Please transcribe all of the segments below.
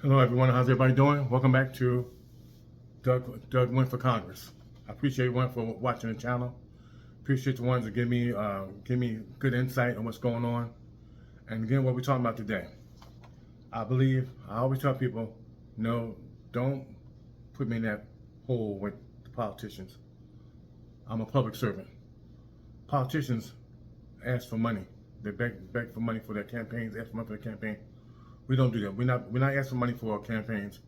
Hello, everyone. How's everybody doing? Welcome back to Doug Wynn for Congress. I appreciate everyone for watching the channel. Appreciate the ones that give me good insight on what's going on. And again, what we're talking about today. I always tell people, no, don't put me in that hole with the politicians. I'm a public servant. Politicians ask for money. They beg for money for their campaigns, ask for money for their campaign. We don't do that. We're not asking money for our campaigns.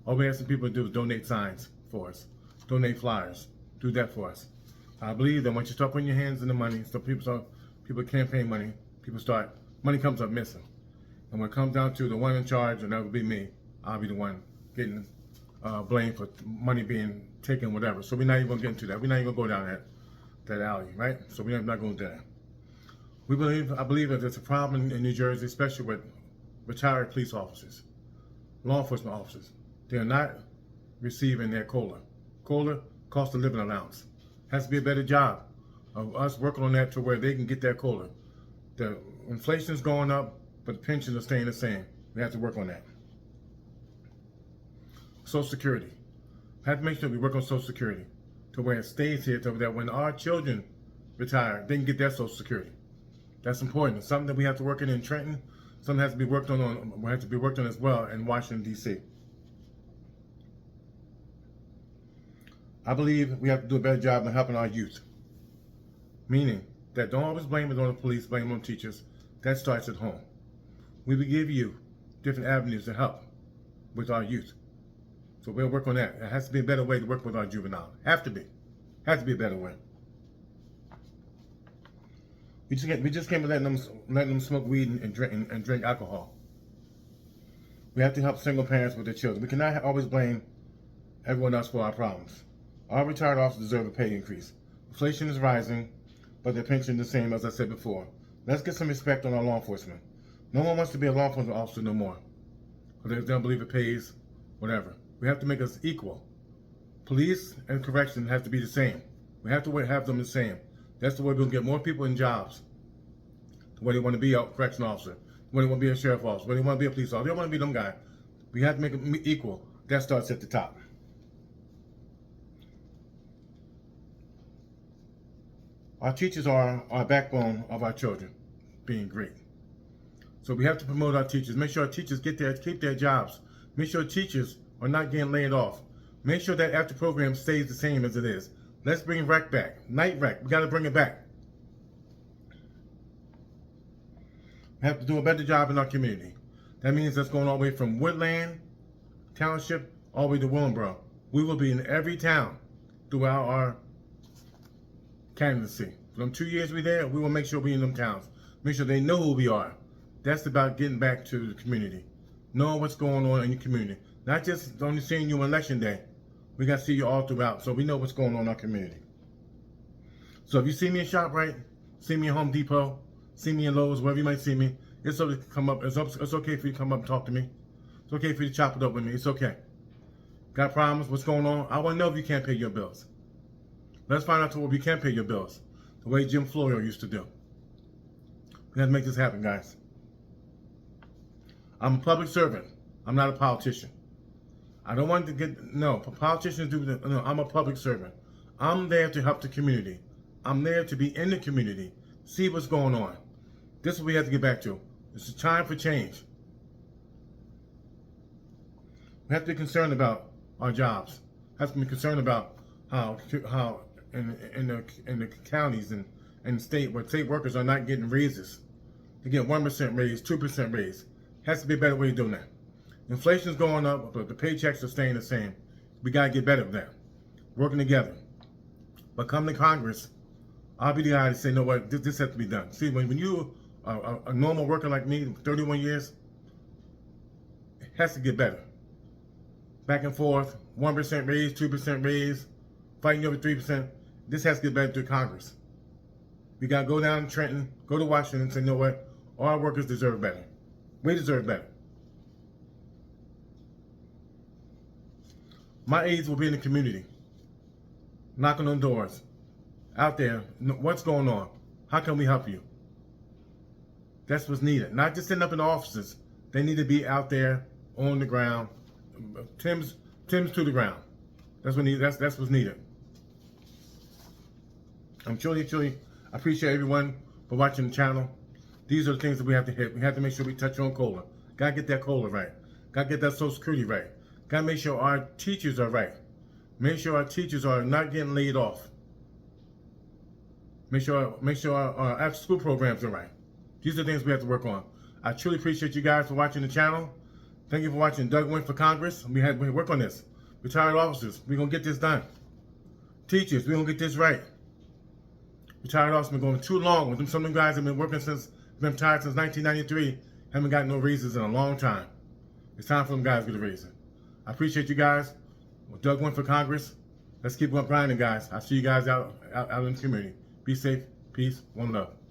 All we're asking people to do is donate signs for us, donate flyers, do that for us. I believe that once you start putting your hands in the money, so people campaign money, money comes up missing. And when it comes down to the one in charge, and that would be me, I'll be the one getting blamed for money being taken, whatever. So we're not even gonna get into that. We're not even gonna go down that alley, right? So we're not gonna do that. I believe that there's a problem in New Jersey, especially with retired police officers, law enforcement officers. They are not receiving their COLA. COLA, cost of living allowance. Has to be a better job of us working on that to where they can get their COLA. The inflation is going up, but the pensions are staying the same. We have to work on that. Social Security. We have to make sure we work on Social Security to where it stays here, to that when our children retire, they can get their Social Security. That's important. It's something that we have to work in Trenton. Something has to be worked on as well in Washington, D.C. I believe we have to do a better job of helping our youth. Meaning that don't always blame it on the police, blame it on teachers. That starts at home. We will give you different avenues to help with our youth. So we'll work on that. There has to be a better way to work with our juvenile. Has to be a better way. We just can't be letting them smoke weed and drink alcohol. We have to help single parents with their children. We cannot always blame everyone else for our problems. Our retired officers deserve a pay increase. Inflation is rising, but their pension is the same as I said before. Let's get some respect on our law enforcement. No one wants to be a law enforcement officer no more. They don't believe it pays, whatever. We have to make us equal. Police and correction have to be the same. We have to have them the same. That's the way we'll get more people in jobs. Where they want to be a correction officer, where they want to be a sheriff officer, where they want to be a police officer. They don't want to be them guys. We have to make them equal. That starts at the top. Our teachers are our backbone of our children being great. So we have to promote our teachers. Make sure our teachers keep their jobs. Make sure teachers are not getting laid off. Make sure that after program stays the same as it is. Let's bring rec back. Night rec. We got to bring it back. We have to do a better job in our community. That means that's going all the way from Woodland Township all the way to Willenboro. We will be in every town throughout our candidacy. For them 2 years we're there, we will make sure we're in them towns. Make sure they know who we are. That's about getting back to the community. Knowing what's going on in your community. Not just only seeing you on election day. We got to see you all throughout so we know what's going on in our community. So if you see me in ShopRite, see me in Home Depot, see me in Lowe's, wherever you might see me, it's okay to come up. It's okay for you to come up and talk to me. It's okay for you to chop it up with me. It's okay. Got problems? What's going on? I want to know if you can't pay your bills. Let's find out if you can pay your bills. The way Jim Florio used to do. We have to make this happen, guys. I'm a public servant. I'm not a politician. I don't want to politicians do that. No, I'm a public servant. I'm there to help the community. I'm there to be in the community. See what's going on. This is what we have to get back to. It's a time for change. We have to be concerned about our jobs. We have to be concerned about how in the counties and the state where state workers are not getting raises. They get 1% raise, 2% raise. Has to be a better way of doing that. Inflation is going up, but the paychecks are staying the same. We got to get better at that. Working together. But come to Congress, I'll be the guy to say, no, what, this has to be done. See, when you are a normal worker like me, 31 years, it has to get better. Back and forth, 1% raise, 2% raise, fighting over 3%. This has to get better through Congress. We got to go down to Trenton, go to Washington and say, you know what, all our workers deserve better. We deserve better. My aides will be in the community, knocking on doors, out there. What's going on? How can we help you? That's what's needed. Not just sitting up in the offices. They need to be out there on the ground. Tim's to the ground. That's what's needed. I'm truly appreciate everyone for watching the channel. These are the things that we have to hit. We have to make sure we touch on COLA. Gotta get that COLA right. Gotta get that Social Security right. Gotta make sure our teachers are right. Make sure our teachers are not getting laid off. Make sure our after school programs are right. These are the things we have to work on. I truly appreciate you guys for watching the channel. Thank you for watching Doug Wynn for Congress. We work on this. Retired officers, we're gonna get this done. Teachers, we're gonna get this right. Retired officers, been going too long with them. Some of them guys have been working been retired since 1993, haven't got no raises in a long time. It's time for them guys to get a raise. I appreciate you guys. Doug Wynn for Congress. Let's keep on grinding, guys. I'll see you guys out in the community. Be safe. Peace. One love.